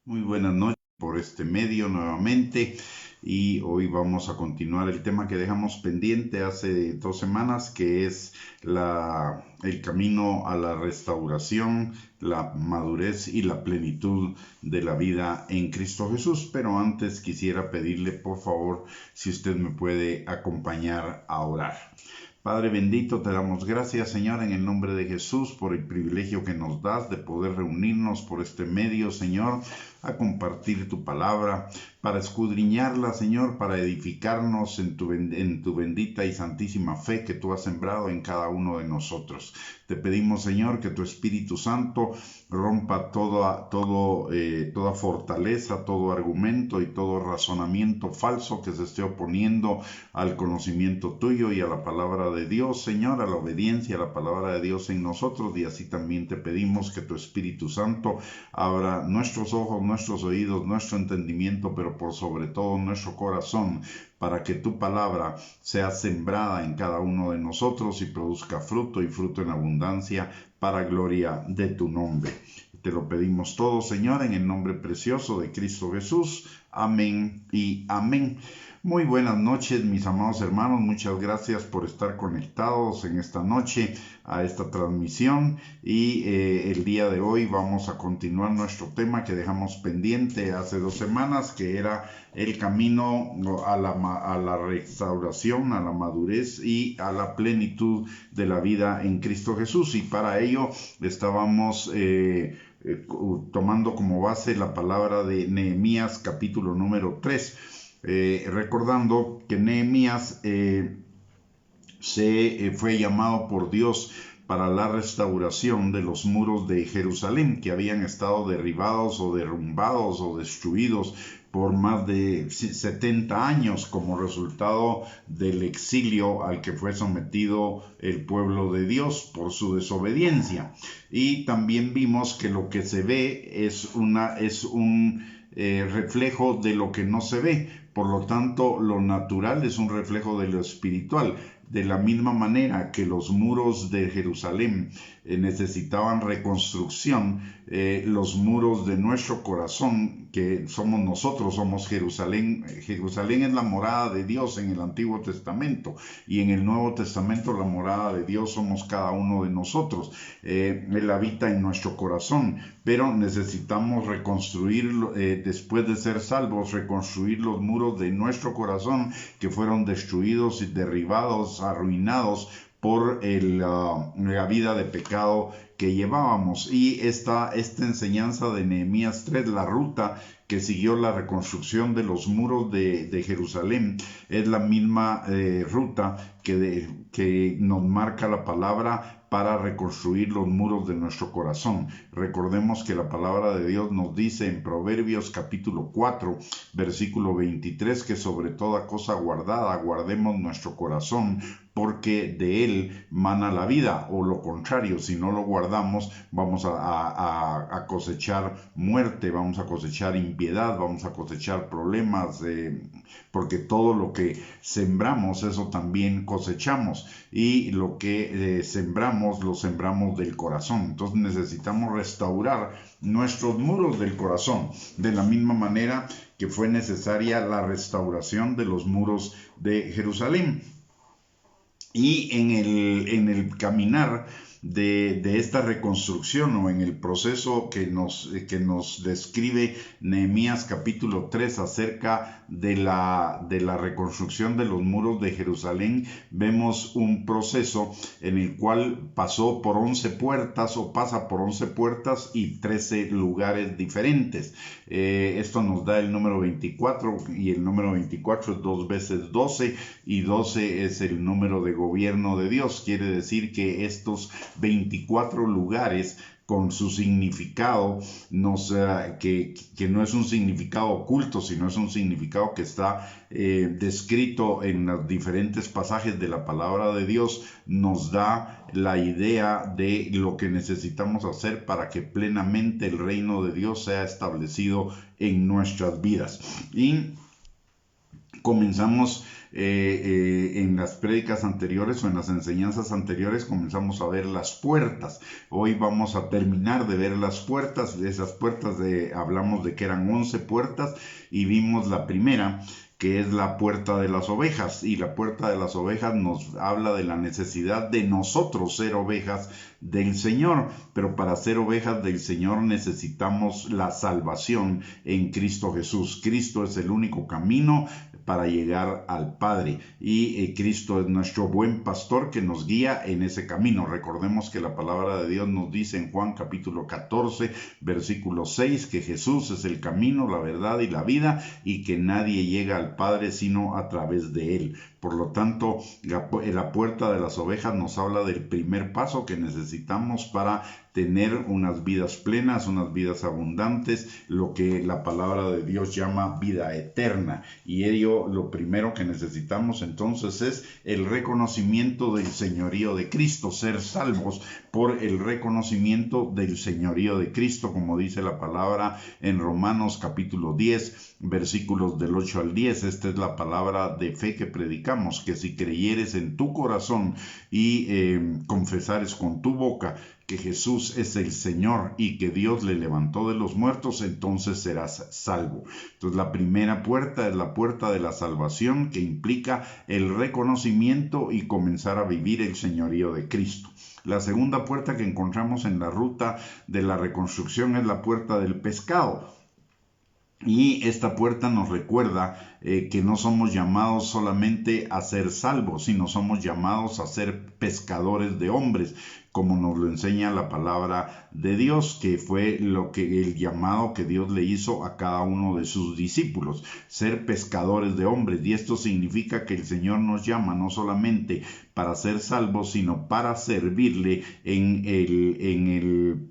Muy buenas noches por este medio nuevamente y hoy vamos a continuar el tema que dejamos pendiente hace 2 semanas, que es el camino a la restauración, la madurez y la plenitud de la vida en Cristo Jesús. Pero antes quisiera pedirle por favor si usted me puede acompañar a orar. Padre bendito, te damos gracias, Señor, en el nombre de Jesús, por el privilegio que nos das de poder reunirnos por este medio, Señor, a compartir tu palabra, para escudriñarla, Señor, para edificarnos en tu bendita y santísima fe que tú has sembrado en cada uno de nosotros. Te pedimos, Señor, que tu Espíritu Santo rompa toda fortaleza, todo argumento y todo razonamiento falso que se esté oponiendo al conocimiento tuyo y a la palabra de Dios, Señor, a la obediencia a la palabra de Dios en nosotros. Y así también te pedimos que tu Espíritu Santo abra nuestros ojos, nuestros oídos, nuestro entendimiento, pero por sobre todo nuestro corazón, para que tu palabra sea sembrada en cada uno de nosotros y produzca fruto y fruto en abundancia para gloria de tu nombre. Te lo pedimos todo, Señor, en el nombre precioso de Cristo Jesús. Amén y amén. Muy buenas noches, mis amados hermanos. Muchas gracias por estar conectados en esta noche a esta transmisión. Y el día de hoy vamos a continuar nuestro tema que dejamos pendiente hace 2 semanas, que era el camino a la restauración, a la madurez y a la plenitud de la vida en Cristo Jesús. Y para ello estábamos tomando como base la palabra de Nehemías capítulo número 3. Recordando que Nehemías fue llamado por Dios para la restauración de los muros de Jerusalén, que habían estado derribados o derrumbados o destruidos por más de 70 años como resultado del exilio al que fue sometido el pueblo de Dios por su desobediencia. Y también vimos que lo que se ve es un reflejo de lo que no se ve. Por lo tanto, lo natural es un reflejo de lo espiritual. De la misma manera que los muros de Jerusalén necesitaban reconstrucción, los muros de nuestro corazón, que somos nosotros, somos Jerusalén. Jerusalén es la morada de Dios en el Antiguo Testamento, y en el Nuevo Testamento la morada de Dios somos cada uno de nosotros. Él habita en nuestro corazón, pero necesitamos reconstruir, después de ser salvos, reconstruir los muros de nuestro corazón que fueron destruidos y derribados, arruinados por la vida de pecado que llevábamos. Y esta enseñanza de Nehemías 3, la ruta que siguió la reconstrucción de los muros de Jerusalén, es la misma ruta que nos marca la palabra para reconstruir los muros de nuestro corazón. Recordemos que la palabra de Dios nos dice en Proverbios capítulo 4, versículo 23, que sobre toda cosa guardada guardemos nuestro corazón, porque de él mana la vida. O lo contrario, si no lo guardamos, vamos a cosechar muerte, vamos a cosechar impiedad, vamos a cosechar problemas, porque todo lo que sembramos, eso también cosechamos. Y lo que sembramos, lo sembramos del corazón. Entonces necesitamos restaurar nuestros muros del corazón, de la misma manera que fue necesaria la restauración de los muros de Jerusalén. Y en el caminar de esta reconstrucción, o en el proceso que nos describe Nehemías capítulo 3 acerca de la reconstrucción de los muros de Jerusalén, vemos un proceso en el cual pasó por 11 puertas o pasa por 11 puertas y 13 lugares diferentes. Esto nos da el número 24, y el número 24 es 2 veces 12, y 12 es el número de gobierno de Dios. Quiere decir que estos 24 lugares, con su significado, que no es un significado oculto, sino es un significado que está descrito en los diferentes pasajes de la palabra de Dios, nos da la idea de lo que necesitamos hacer para que plenamente el reino de Dios sea establecido en nuestras vidas. Y comenzamos en las prédicas anteriores o en las enseñanzas anteriores, comenzamos a ver las puertas. Hoy vamos a terminar de ver las puertas. De esas puertas hablamos de que eran 11 puertas y vimos la primera, que es la puerta de las ovejas, y la puerta de las ovejas nos habla de la necesidad de nosotros ser ovejas del Señor, pero para ser ovejas del Señor necesitamos la salvación en Cristo Jesús. Cristo es el único camino para llegar al Padre, y Cristo es nuestro buen pastor que nos guía en ese camino. Recordemos que la palabra de Dios nos dice en Juan capítulo 14 versículo 6 que Jesús es el camino, la verdad y la vida, y que nadie llega al Padre sino a través de él. Por lo tanto, la puerta de las ovejas nos habla del primer paso que necesitamos para tener unas vidas plenas, unas vidas abundantes, lo que la palabra de Dios llama vida eterna. Y ello, lo primero que necesitamos entonces es el reconocimiento del señorío de Cristo, ser salvos por el reconocimiento del señorío de Cristo, como dice la palabra en Romanos capítulo 10, versículos del 8 al 10. Esta es la palabra de fe que predicamos, que si creyeres en tu corazón y confesares con tu boca que Jesús es el Señor y que Dios le levantó de los muertos, entonces serás salvo. Entonces la primera puerta es la puerta de la salvación, que implica el reconocimiento y comenzar a vivir el señorío de Cristo. La segunda puerta que encontramos en la ruta de la reconstrucción es la puerta del pescado. Y esta puerta nos recuerda que no somos llamados solamente a ser salvos, sino somos llamados a ser pescadores de hombres, como nos lo enseña la palabra de Dios, que fue el llamado que Dios le hizo a cada uno de sus discípulos, ser pescadores de hombres. Y esto significa que el Señor nos llama no solamente para ser salvos, sino para servirle en el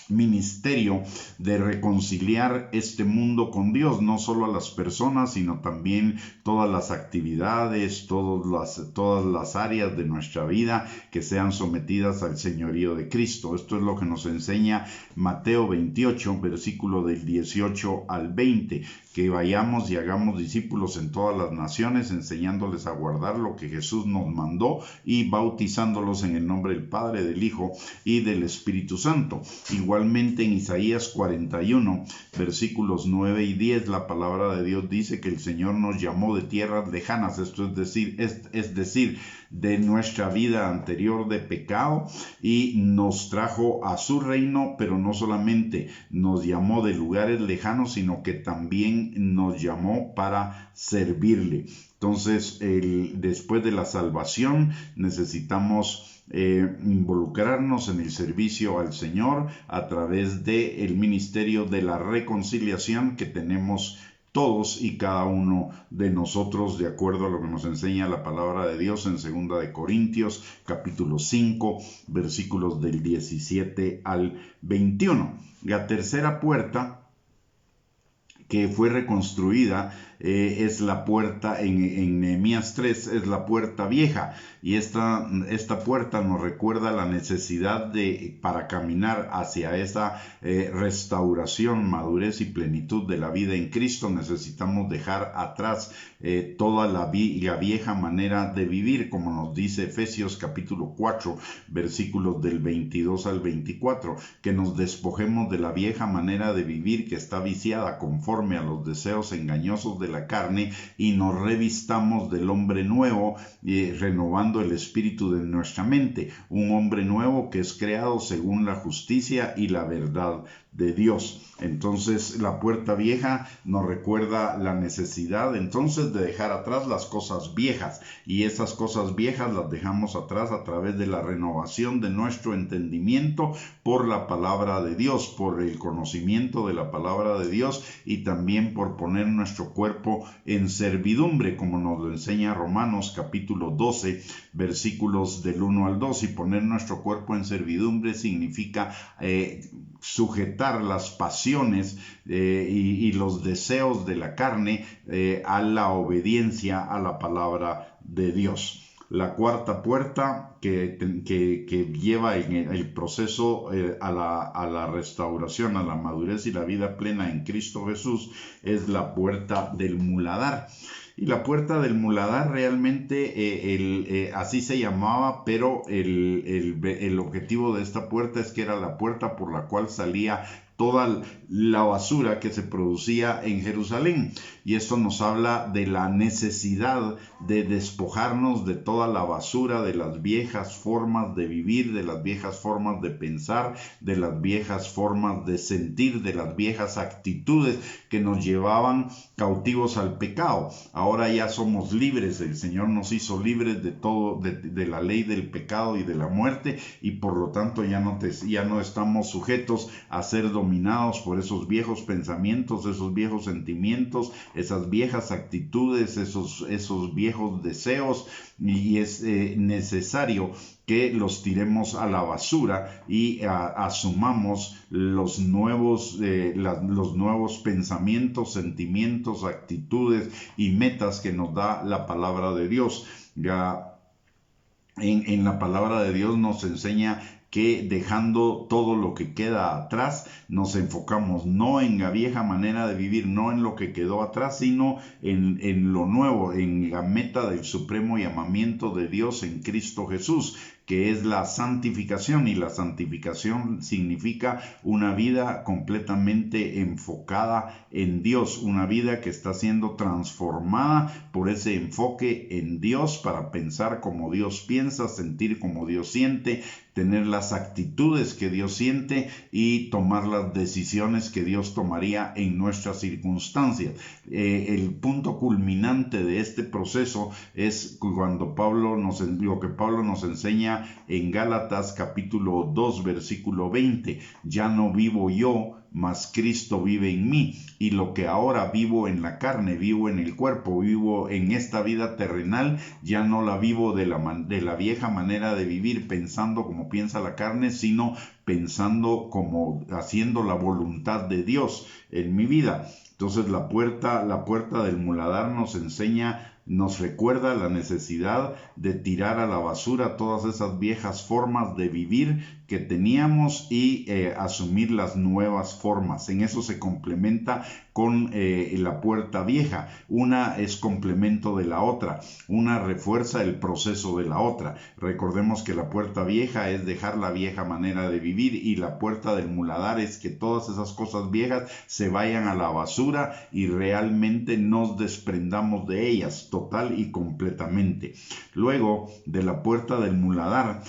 ministerio de reconciliar este mundo con Dios, no solo a las personas, sino también todas las actividades, todas las áreas de nuestra vida que sean sometidas al señorío de Cristo. Esto es lo que nos enseña Mateo 28, versículo del 18 al 20, que vayamos y hagamos discípulos en todas las naciones, enseñándoles a guardar lo que Jesús nos mandó y bautizándolos en el nombre del Padre, del Hijo y del Espíritu Santo. Igualmente en Isaías 41, versículos 9 y 10, la palabra de Dios dice que el Señor nos llamó de tierras lejanas, esto es decir, de nuestra vida anterior de pecado, y nos trajo a su reino, pero no solamente nos llamó de lugares lejanos, sino que también nos llamó para servirle. Entonces, después de la salvación, necesitamos involucrarnos en el servicio al Señor a través del ministerio de la reconciliación que tenemos todos y cada uno de nosotros, de acuerdo a lo que nos enseña la palabra de Dios en 2 de Corintios, capítulo 5, versículos del 17 al 21. La tercera puerta que fue reconstruida es la puerta en Nehemías 3, es la puerta vieja, y esta puerta nos recuerda la necesidad para caminar hacia esa restauración, madurez y plenitud de la vida en Cristo. Necesitamos dejar atrás toda la vieja manera de vivir, como nos dice Efesios capítulo 4, versículos del 22 al 24, que nos despojemos de la vieja manera de vivir que está viciada conforme a los deseos engañosos de la carne, y nos revistamos del hombre nuevo, renovando el espíritu de nuestra mente, un hombre nuevo que es creado según la justicia y la verdad de Dios. Entonces la puerta vieja nos recuerda la necesidad entonces de dejar atrás las cosas viejas, y esas cosas viejas las dejamos atrás a través de la renovación de nuestro entendimiento por la palabra de Dios, por el conocimiento de la palabra de Dios, y también por poner nuestro cuerpo en servidumbre, como nos lo enseña Romanos capítulo 12, versículos del 1 al 2. Y poner nuestro cuerpo en servidumbre significa sujetar las pasiones y los deseos de la carne a la obediencia a la palabra de Dios. La cuarta puerta que lleva en el proceso a la restauración, a la madurez y la vida plena en Cristo Jesús es la puerta del muladar. Y la puerta del muladar realmente así se llamaba, pero el objetivo de esta puerta es que era la puerta por la cual salía toda la basura que se producía en Jerusalén. Y esto nos habla de la necesidad de despojarnos de toda la basura, de las viejas formas de vivir, de las viejas formas de pensar, de las viejas formas de sentir, de las viejas actitudes que nos llevaban cautivos al pecado. Ahora ya somos libres, el Señor nos hizo libres de todo, de la ley del pecado y de la muerte, y por lo tanto ya no estamos sujetos a ser dominados por esos viejos pensamientos, esos viejos sentimientos, esas viejas actitudes, esos viejos deseos, y es necesario que los tiremos a la basura y asumamos los nuevos pensamientos, sentimientos, actitudes y metas que nos da la palabra de Dios. Ya en la palabra de Dios nos enseña que dejando todo lo que queda atrás, nos enfocamos no en la vieja manera de vivir, no en lo que quedó atrás, sino en lo nuevo, en la meta del supremo llamamiento de Dios en Cristo Jesús, que es la santificación, y la santificación significa una vida completamente enfocada en Dios, una vida que está siendo transformada por ese enfoque en Dios para pensar como Dios piensa, sentir como Dios siente, tener las actitudes que Dios siente y tomar las decisiones que Dios tomaría en nuestras circunstancias. El punto culminante de este proceso es cuando lo que Pablo nos enseña en Gálatas capítulo 2 versículo 20: ya no vivo yo, mas Cristo vive en mí, y lo que ahora vivo en la carne, vivo en el cuerpo, vivo en esta vida terrenal, ya no la vivo de la vieja manera de vivir, pensando como piensa la carne, sino pensando como haciendo la voluntad de Dios en mi vida. Entonces la puerta del muladar nos recuerda la necesidad de tirar a la basura todas esas viejas formas de vivir que teníamos y asumir las nuevas formas. En eso se complementa con la puerta vieja. Una es complemento de la otra. Una refuerza el proceso de la otra. Recordemos que la puerta vieja es dejar la vieja manera de vivir, y la puerta del muladar es que todas esas cosas viejas se vayan a la basura y realmente nos desprendamos de ellas total y completamente. Luego de la puerta del muladar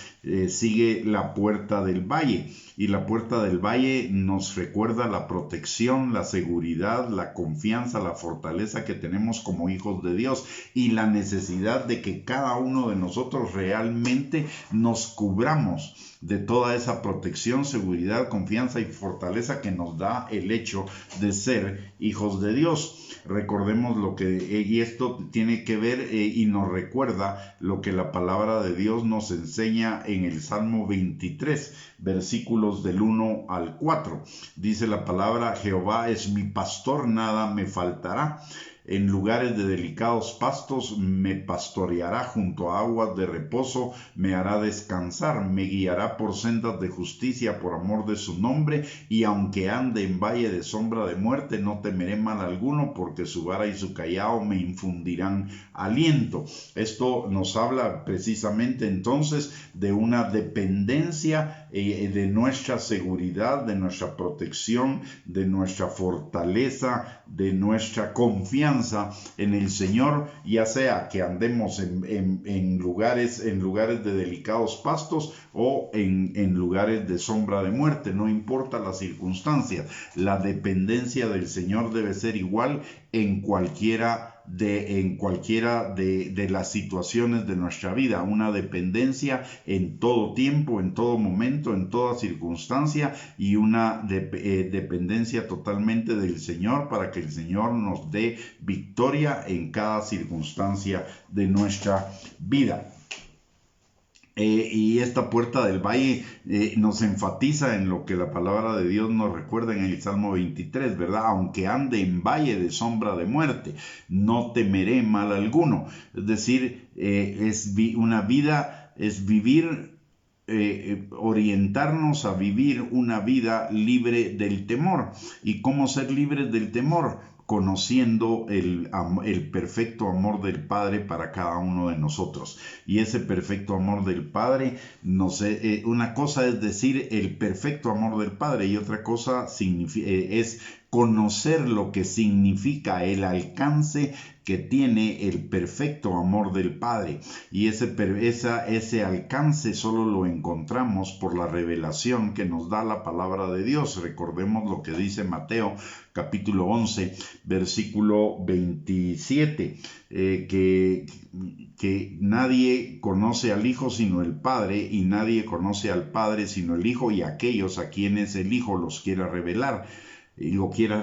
sigue la puerta del valle, y la puerta del valle nos recuerda la protección, la seguridad, la confianza, la fortaleza que tenemos como hijos de Dios, y la necesidad de que cada uno de nosotros realmente nos cubramos de toda esa protección, seguridad, confianza y fortaleza que nos da el hecho de ser hijos de Dios. Recordemos y esto tiene que ver y nos recuerda lo que la palabra de Dios nos enseña en el Salmo 23, versículos del 1 al 4. Dice la palabra: Jehová es mi pastor, nada me faltará. En lugares de delicados pastos me pastoreará, junto a aguas de reposo me hará descansar, me guiará por sendas de justicia por amor de su nombre, y aunque ande en valle de sombra de muerte, no temeré mal alguno, porque su vara y su cayado me infundirán aliento. Esto nos habla precisamente entonces de una dependencia de nuestra seguridad, de nuestra protección, de nuestra fortaleza, de nuestra confianza en el Señor, ya sea que andemos en lugares de delicados pastos o en lugares de sombra de muerte. No importa las circunstancias, la dependencia del Señor debe ser igual en cualquiera de las situaciones de nuestra vida, una dependencia en todo tiempo, en todo momento, en toda circunstancia, y una dependencia totalmente del Señor, para que el Señor nos dé victoria en cada circunstancia de nuestra vida. Y esta puerta del valle nos enfatiza en lo que la palabra de Dios nos recuerda en el Salmo 23, ¿verdad? Aunque ande en valle de sombra de muerte, no temeré mal alguno. Es decir, una vida, es vivir, orientarnos a vivir una vida libre del temor. ¿Y cómo ser libres del temor? Conociendo el perfecto amor del Padre para cada uno de nosotros. Y ese perfecto amor del Padre, una cosa es decir el perfecto amor del Padre y otra cosa es conocer lo que significa el alcance que tiene el perfecto amor del Padre. Y ese alcance solo lo encontramos por la revelación que nos da la palabra de Dios. Recordemos lo que dice Mateo capítulo 11, versículo 27, que nadie conoce al Hijo sino el Padre, y nadie conoce al Padre sino el Hijo y aquellos a quienes el Hijo los quiera revelar.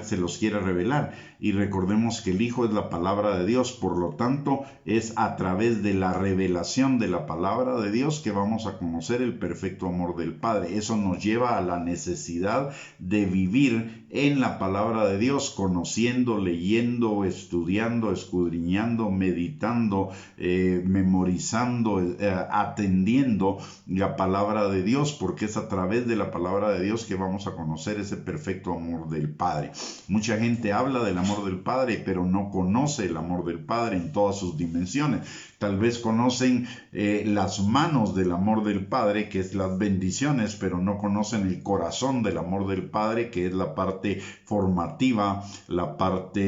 Se los quiera revelar. Y recordemos que el Hijo es la palabra de Dios, por lo tanto es a través de la revelación de la palabra de Dios que vamos a conocer el perfecto amor del Padre. Eso nos lleva a la necesidad de vivir en la palabra de Dios, conociendo, leyendo, estudiando, escudriñando, meditando, memorizando, atendiendo la palabra de Dios, porque es a través de la palabra de Dios que vamos a conocer ese perfecto amor del Padre. Mucha gente habla del amor del Padre, pero no conoce el amor del Padre en todas sus dimensiones. Tal vez conocen las manos del amor del Padre, que es las bendiciones, pero no conocen el corazón del amor del Padre, que es la parte formativa, la parte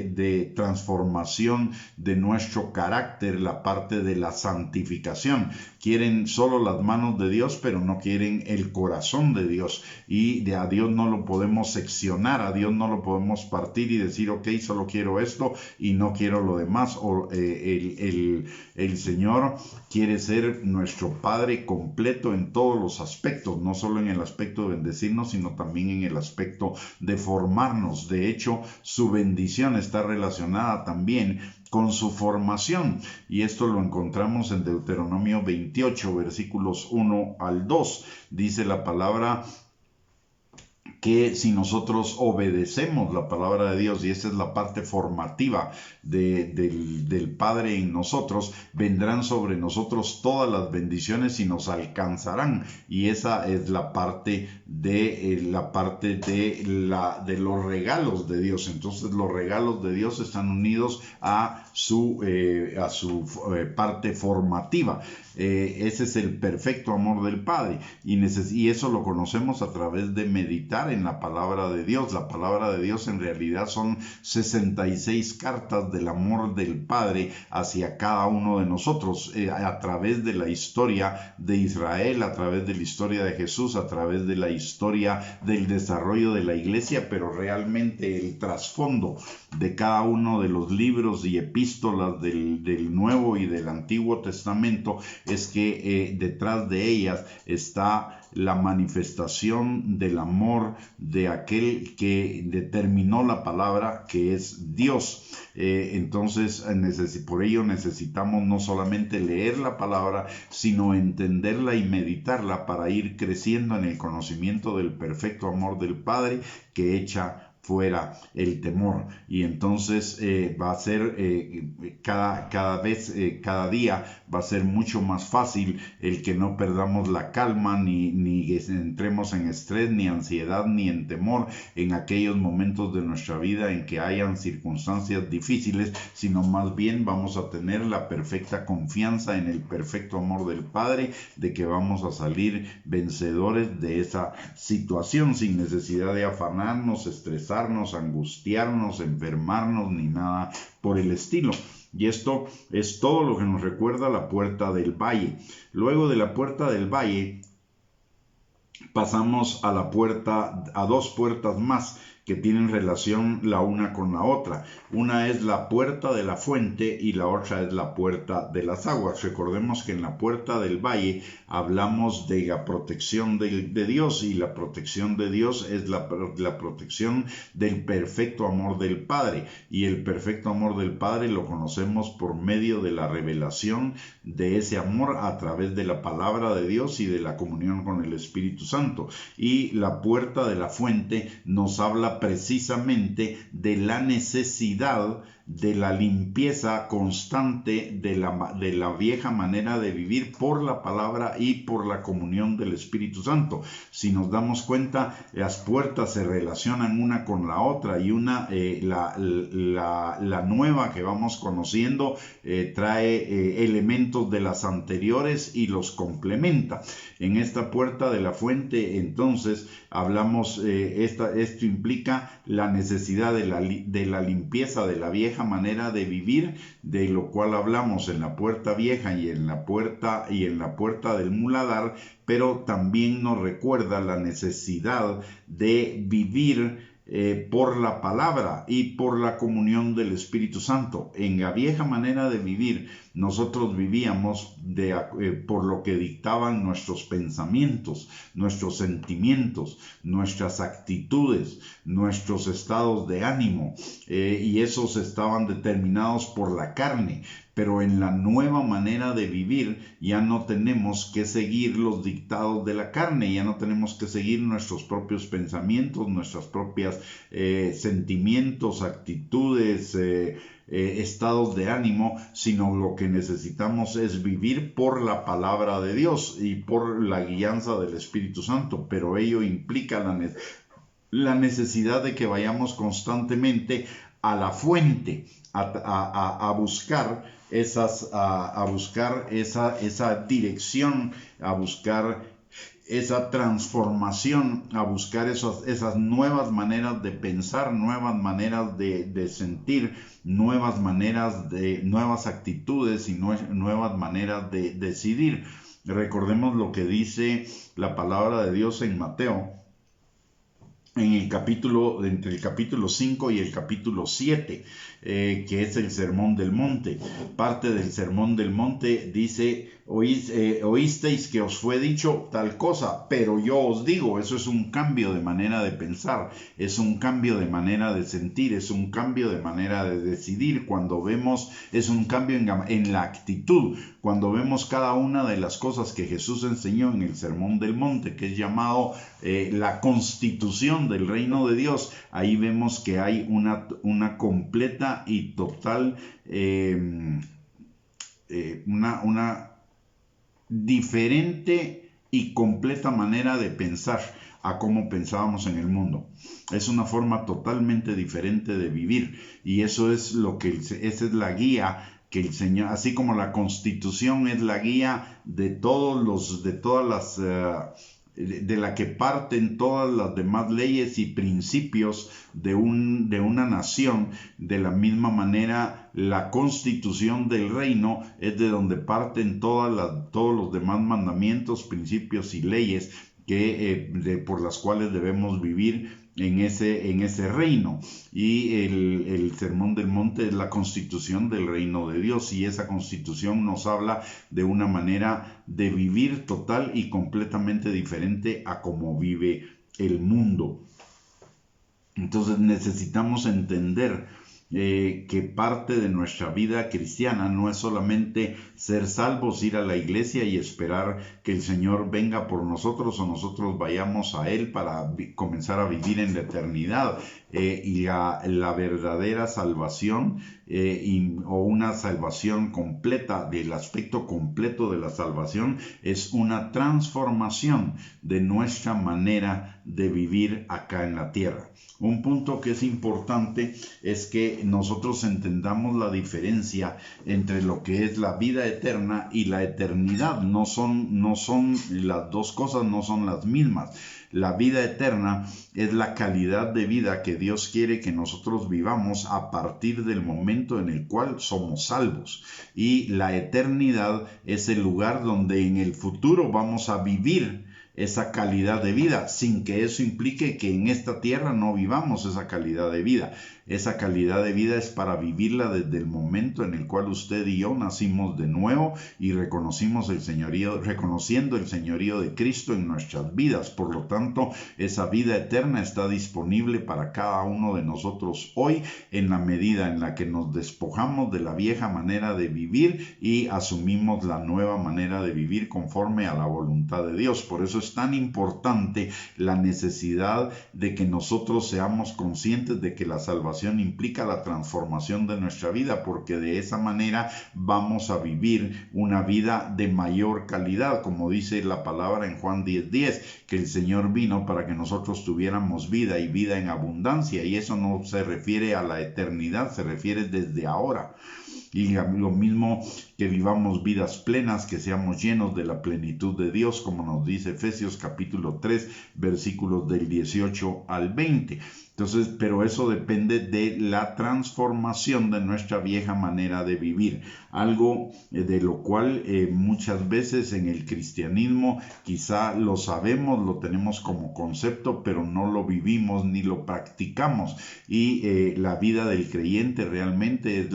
de transformación de nuestro carácter, la parte de la santificación. Quieren solo las manos de Dios, pero no quieren el corazón de Dios. Y a Dios no lo podemos seccionar, a Dios no lo podemos partir y decir, ok, solo quiero esto y no quiero lo demás. El Señor quiere ser nuestro Padre completo en todos los aspectos, no solo en el aspecto de bendecirnos, sino también en el aspecto de formarnos. De hecho, su bendición está relacionada también con su formación, y esto lo encontramos en Deuteronomio 28, versículos 1 al 2. Dice la palabra que si nosotros obedecemos la palabra de Dios, y esa es la parte formativa del Padre en nosotros, vendrán sobre nosotros todas las bendiciones y nos alcanzarán. Y esa es la parte de los regalos de Dios. Entonces los regalos de Dios están unidos a su parte formativa. Ese es el perfecto amor del Padre, y eso lo conocemos a través de meditar en la palabra de Dios. La palabra de Dios en realidad son 66 cartas del amor del Padre hacia cada uno de nosotros, a través de la historia de Israel, a través de la historia de Jesús, a través de la historia del desarrollo de la iglesia, pero realmente el trasfondo de cada uno de los libros y epístolas del Nuevo y del Antiguo Testamento es que detrás de ellas está la manifestación del amor de aquel que determinó la palabra, que es Dios. Entonces, por ello necesitamos no solamente leer la palabra, sino entenderla y meditarla para ir creciendo en el conocimiento del perfecto amor del Padre que echa fuera el temor. Y entonces va a ser cada día va a ser mucho más fácil el que no perdamos la calma, ni entremos en estrés, ni ansiedad, ni en temor en aquellos momentos de nuestra vida en que hayan circunstancias difíciles, sino más bien vamos a tener la perfecta confianza en el perfecto amor del Padre, de que vamos a salir vencedores de esa situación sin necesidad de afanarnos, estresarnos, angustiarnos, enfermarnos, ni nada por el estilo. Y esto es todo lo que nos recuerda la puerta del valle. Luego de la puerta del valle pasamos a dos puertas más que tienen relación la una con la otra. Una es la puerta de la fuente y la otra es la puerta de las aguas. Recordemos que en la puerta del valle hablamos de la protección de Dios, y la protección de Dios es la protección del perfecto amor del Padre, y el perfecto amor del Padre lo conocemos por medio de la revelación de ese amor a través de la palabra de Dios y de la comunión con el Espíritu Santo. Y la puerta de la fuente nos habla precisamente de la necesidad de la limpieza constante de la vieja manera de vivir por la palabra y por la comunión del Espíritu Santo. Si nos damos cuenta, las puertas se relacionan una con la otra, y la nueva que vamos conociendo trae elementos de las anteriores y los complementa. En esta puerta de la fuente, entonces, hablamos, esto implica la necesidad de la limpieza de la vieja manera de vivir, de lo cual hablamos en la puerta vieja y en la puerta del muladar, pero también nos recuerda la necesidad de vivir por la palabra y por la comunión del Espíritu Santo. En la vieja manera de vivir, nosotros vivíamos por lo que dictaban nuestros pensamientos, nuestros sentimientos, nuestras actitudes, nuestros estados de ánimo, y esos estaban determinados por la carne. Pero en la nueva manera de vivir ya no tenemos que seguir los dictados de la carne, ya no tenemos que seguir nuestros propios pensamientos, nuestras propias sentimientos, actitudes, estados de ánimo, sino lo que necesitamos es vivir por la palabra de Dios y por la guianza del Espíritu Santo. Pero ello implica la necesidad de que vayamos constantemente a la fuente, a buscar esa dirección, a buscar esa transformación, a buscar esas nuevas maneras de pensar, nuevas maneras de sentir, nuevas actitudes y nuevas maneras de decidir. Recordemos lo que dice la palabra de Dios en Mateo, entre el capítulo 5 y el capítulo 7, que es el Sermón del Monte. Parte del Sermón del Monte dice: oísteis que os fue dicho tal cosa, pero yo os digo. Eso es un cambio de manera de pensar, es un cambio de manera de sentir, es un cambio de manera de decidir. Es un cambio en la actitud. Cuando vemos cada una de las cosas que Jesús enseñó en el Sermón del Monte, que es llamado la constitución del reino de Dios, ahí vemos que hay una completa y total, una diferente y completa manera de pensar a cómo pensábamos en el mundo. Es una forma totalmente diferente de vivir, y esa es la guía que el Señor, así como la Constitución es la guía de la que parten todas las demás leyes y principios de una nación. De la misma manera, la constitución del reino es de donde parten todos los demás mandamientos, principios y leyes por las cuales debemos vivir en ese reino. Y el Sermón del Monte es la constitución del reino de Dios, y esa constitución nos habla de una manera de vivir total y completamente diferente a cómo vive el mundo. Entonces necesitamos entender que parte de nuestra vida cristiana no es solamente ser salvos, ir a la iglesia y esperar que el Señor venga por nosotros o nosotros vayamos a Él para comenzar a vivir en la eternidad. Y la verdadera salvación, o una salvación completa, del aspecto completo de la salvación, es una transformación de nuestra manera de vivir acá en la tierra. Un punto que es importante es que nosotros entendamos la diferencia entre lo que es la vida eterna y la eternidad. No son las dos cosas, no son las mismas. La vida eterna es la calidad de vida que Dios quiere que nosotros vivamos a partir del momento en el cual somos salvos. Y la eternidad es el lugar donde en el futuro vamos a vivir esa calidad de vida, sin que eso implique que en esta tierra no vivamos esa calidad de vida. Esa calidad de vida es para vivirla desde el momento en el cual usted y yo nacimos de nuevo y reconociendo el señorío de Cristo en nuestras vidas. Por lo tanto, esa vida eterna está disponible para cada uno de nosotros hoy, en la medida en la que nos despojamos de la vieja manera de vivir y asumimos la nueva manera de vivir conforme a la voluntad de Dios. Por eso es tan importante la necesidad de que nosotros seamos conscientes de que la salvación implica la transformación de nuestra vida, porque de esa manera vamos a vivir una vida de mayor calidad, como dice la palabra en Juan 10:10, que el Señor vino para que nosotros tuviéramos vida y vida en abundancia, y eso no se refiere a la eternidad, se refiere desde ahora. Y lo mismo que vivamos vidas plenas, que seamos llenos de la plenitud de Dios, como nos dice Efesios capítulo 3, versículos del 18 al 20. Entonces, pero eso depende de la transformación de nuestra vieja manera de vivir, algo de lo cual muchas veces en el cristianismo quizá lo sabemos, lo tenemos como concepto, pero no lo vivimos ni lo practicamos. Y la vida del creyente realmente es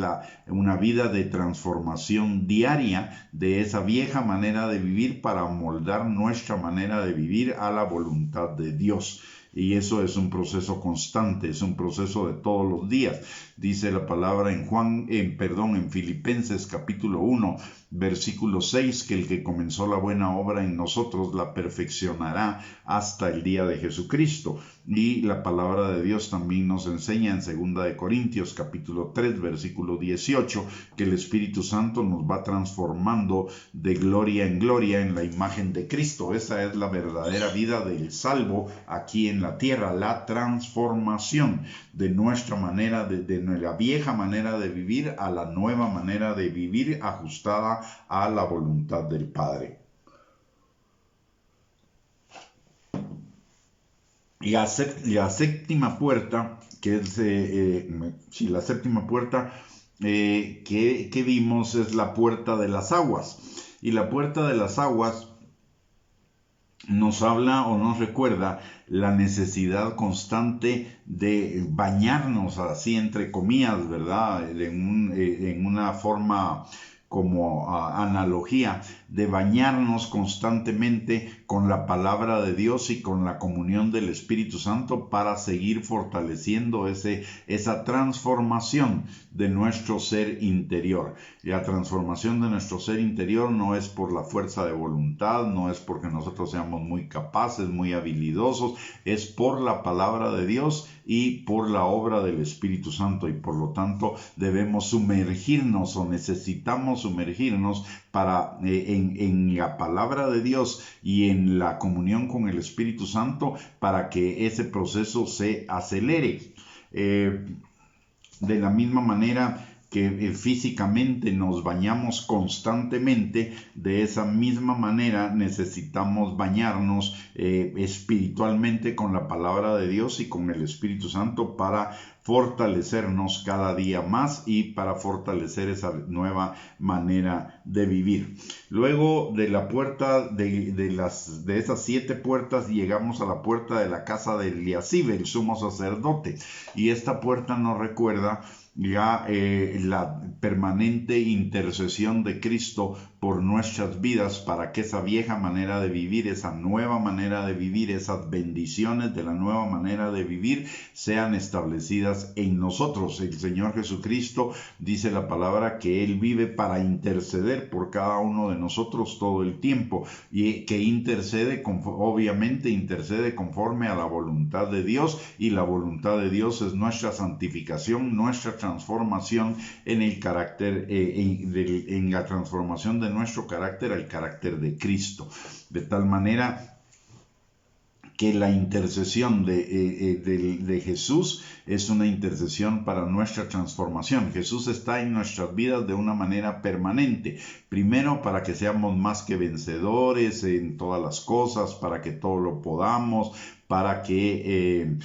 una vida de transformación diaria de esa vieja manera de vivir para moldar nuestra manera de vivir a la voluntad de Dios. Y eso es un proceso constante, es un proceso de todos los días. Dice la palabra en Filipenses capítulo 1, versículo 6, que el que comenzó la buena obra en nosotros la perfeccionará hasta el día de Jesucristo. Y la palabra de Dios también nos enseña en 2 de Corintios capítulo 3, versículo 18, que el Espíritu Santo nos va transformando de gloria en gloria en la imagen de Cristo. Esa es la verdadera vida del salvo aquí en la tierra, la transformación de nuestra manera, de la vieja manera de vivir a la nueva manera de vivir ajustada a la voluntad del Padre. Y la séptima puerta, que es la séptima puerta que vimos es la puerta de las aguas. Y la puerta de las aguas nos habla o nos recuerda la necesidad constante de bañarnos, así entre comillas, ¿verdad? En una forma como analogía, de bañarnos constantemente con la palabra de Dios y con la comunión del Espíritu Santo para seguir fortaleciendo esa transformación de nuestro ser interior. Y la transformación de nuestro ser interior no es por la fuerza de voluntad, no es porque nosotros seamos muy capaces, muy habilidosos, es por la palabra de Dios y por la obra del Espíritu Santo, y por lo tanto debemos sumergirnos o necesitamos sumergirnos para en la palabra de Dios y en la comunión con el Espíritu Santo para que ese proceso se acelere. De la misma manera que físicamente nos bañamos constantemente, de esa misma manera necesitamos bañarnos espiritualmente con la palabra de Dios y con el Espíritu Santo para fortalecernos cada día más y para fortalecer esa nueva manera de vivir. Luego de la puerta de esas 7 puertas llegamos a la puerta de la casa de Eliasib, el sumo sacerdote, y esta puerta nos recuerda ya la permanente intercesión de Cristo por nuestras vidas para que esa vieja manera de vivir, esa nueva manera de vivir, esas bendiciones de la nueva manera de vivir sean establecidas en nosotros. El Señor Jesucristo dice la palabra que Él vive para interceder por cada uno de nosotros todo el tiempo, y que obviamente intercede conforme a la voluntad de Dios, y la voluntad de Dios es nuestra santificación, nuestra transformación en el carácter, en la transformación de nuestro carácter al carácter de Cristo, de tal manera que la intercesión de Jesús es una intercesión para nuestra transformación. Jesús está en nuestras vidas de una manera permanente. Primero, para que seamos más que vencedores en todas las cosas, para que todo lo podamos, para que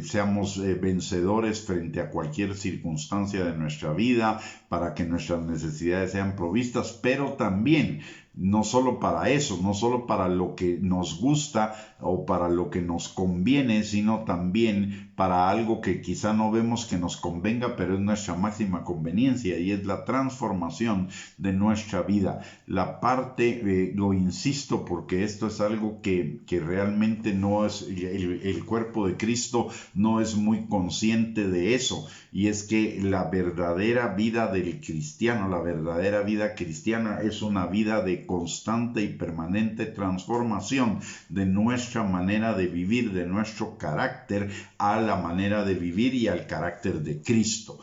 seamos vencedores frente a cualquier circunstancia de nuestra vida, para que nuestras necesidades sean provistas, pero también no solo para eso, no solo para lo que nos gusta o para lo que nos conviene, sino también para algo que quizá no vemos que nos convenga, pero es nuestra máxima conveniencia, y es la transformación de nuestra vida. La parte, lo insisto, porque esto es algo que realmente no es, el cuerpo de Cristo no es muy consciente de eso, y es que la verdadera vida del cristiano, la verdadera vida cristiana es una vida de constante y permanente transformación de nuestra manera de vivir, de nuestro carácter a la manera de vivir y al carácter de Cristo.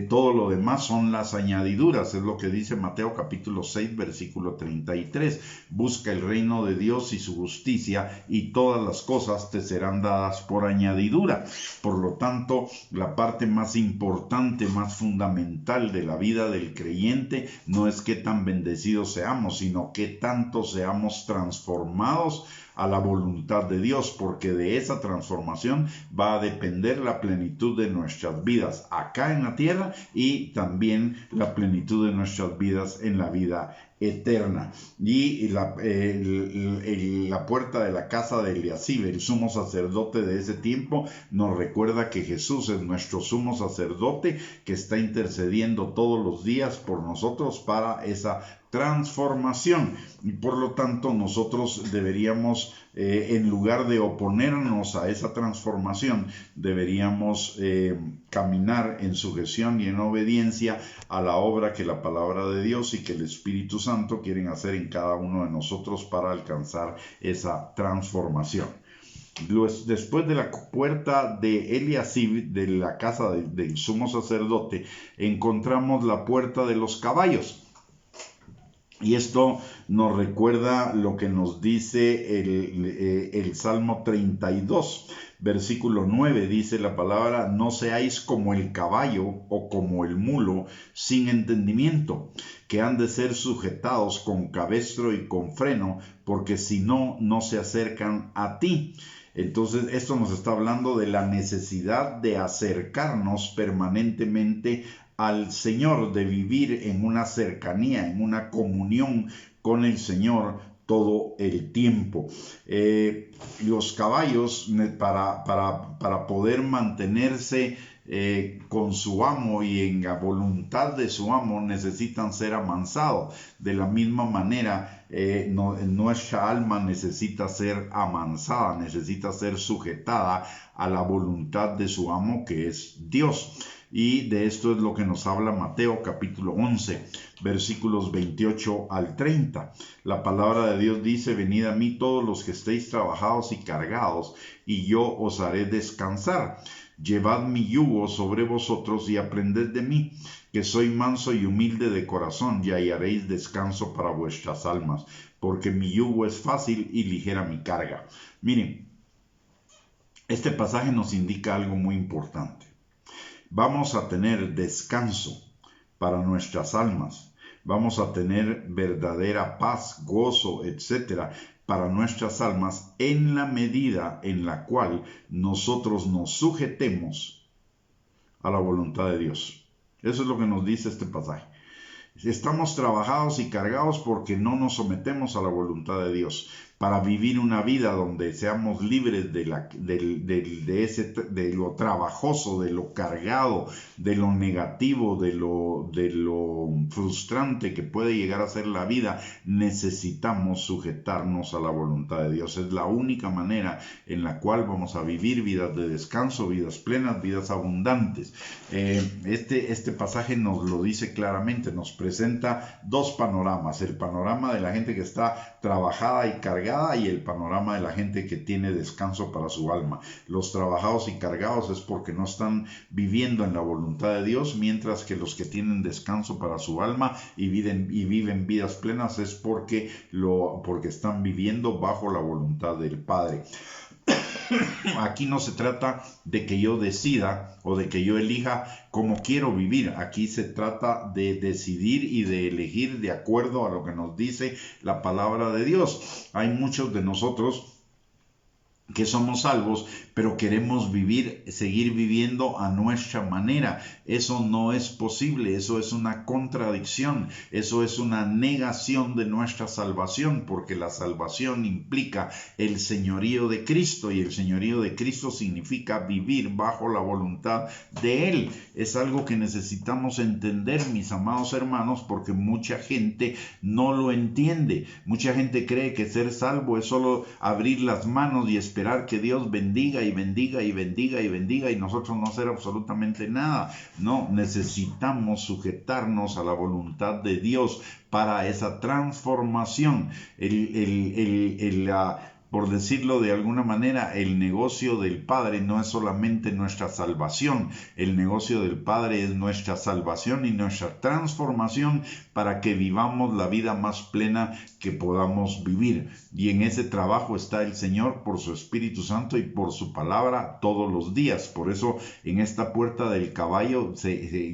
Todo lo demás son las añadiduras, es lo que dice Mateo capítulo 6 versículo 33. Busca el reino de Dios y su justicia, y todas las cosas te serán dadas por añadidura. Por lo tanto, la parte más importante, más fundamental de la vida del creyente no es qué tan bendecidos seamos, sino qué tanto seamos transformados a la voluntad de Dios, porque de esa transformación va a depender la plenitud de nuestras vidas acá en la tierra, y también la plenitud de nuestras vidas en la vida eterna. Y la puerta de la casa de Eliasib, el sumo sacerdote de ese tiempo, nos recuerda que Jesús es nuestro sumo sacerdote que está intercediendo todos los días por nosotros para esa transformación, y por lo tanto nosotros deberíamos, en lugar de oponernos a esa transformación, deberíamos caminar en sujeción y en obediencia a la obra que la palabra de Dios y que el Espíritu Santo quieren hacer en cada uno de nosotros para alcanzar esa transformación. Después de la puerta de Eliasib, de la casa del sumo sacerdote, encontramos la puerta de los caballos. Y esto nos recuerda lo que nos dice el Salmo 32, versículo 9, dice la palabra: no seáis como el caballo o como el mulo sin entendimiento, que han de ser sujetados con cabestro y con freno, porque si no, no se acercan a ti. Entonces, esto nos está hablando de la necesidad de acercarnos permanentemente al Señor, de vivir en una cercanía, en una comunión con el Señor todo el tiempo. Los caballos, para poder mantenerse con su amo y en la voluntad de su amo, necesitan ser amansados. De la misma manera, nuestra alma necesita ser amansada, necesita ser sujetada a la voluntad de su amo, que es Dios. Y de esto es lo que nos habla Mateo capítulo 11, versículos 28 al 30. La palabra de Dios dice: venid a mí todos los que estéis trabajados y cargados, y yo os haré descansar. Llevad mi yugo sobre vosotros y aprended de mí, que soy manso y humilde de corazón, y hallaréis descanso para vuestras almas, porque mi yugo es fácil y ligera mi carga. Miren, este pasaje nos indica algo muy importante. Vamos a tener descanso para nuestras almas. Vamos a tener verdadera paz, gozo, etcétera, para nuestras almas en la medida en la cual nosotros nos sujetemos a la voluntad de Dios. Eso es lo que nos dice este pasaje. Estamos trabajados y cargados porque no nos sometemos a la voluntad de Dios, para vivir una vida donde seamos libres de lo trabajoso, de lo cargado, de lo negativo, de lo frustrante que puede llegar a ser la vida. Necesitamos sujetarnos a la voluntad de Dios. Es la única manera en la cual vamos a vivir vidas de descanso, vidas plenas, vidas abundantes. Este pasaje nos lo dice claramente, nos presenta dos panoramas: el panorama de la gente que está trabajada y cargada, y el panorama de la gente que tiene descanso para su alma. Los trabajados y cargados es porque no están viviendo en la voluntad de Dios, mientras que los que tienen descanso para su alma y viven vidas plenas es porque están viviendo bajo la voluntad del Padre. Aquí no se trata de que yo decida o de que yo elija cómo quiero vivir. Aquí se trata de decidir y de elegir de acuerdo a lo que nos dice la palabra de Dios. Hay muchos de nosotros que somos salvos, pero queremos seguir viviendo a nuestra manera. Eso no es posible, eso es una contradicción, eso es una negación de nuestra salvación, porque la salvación implica el señorío de Cristo, y el señorío de Cristo significa vivir bajo la voluntad de Él. Es algo que necesitamos entender, mis amados hermanos, porque mucha gente no lo entiende. Mucha gente cree que ser salvo es solo abrir las manos y esperar que Dios bendiga y bendiga y bendiga y bendiga y nosotros no hacer absolutamente nada. No, necesitamos sujetarnos a la voluntad de Dios para esa transformación. Por decirlo de alguna manera, el negocio del Padre no es solamente nuestra salvación, el negocio del Padre es nuestra salvación y nuestra transformación para que vivamos la vida más plena que podamos vivir. Y en ese trabajo está el Señor por su Espíritu Santo y por su palabra todos los días. Por eso en esta puerta del caballo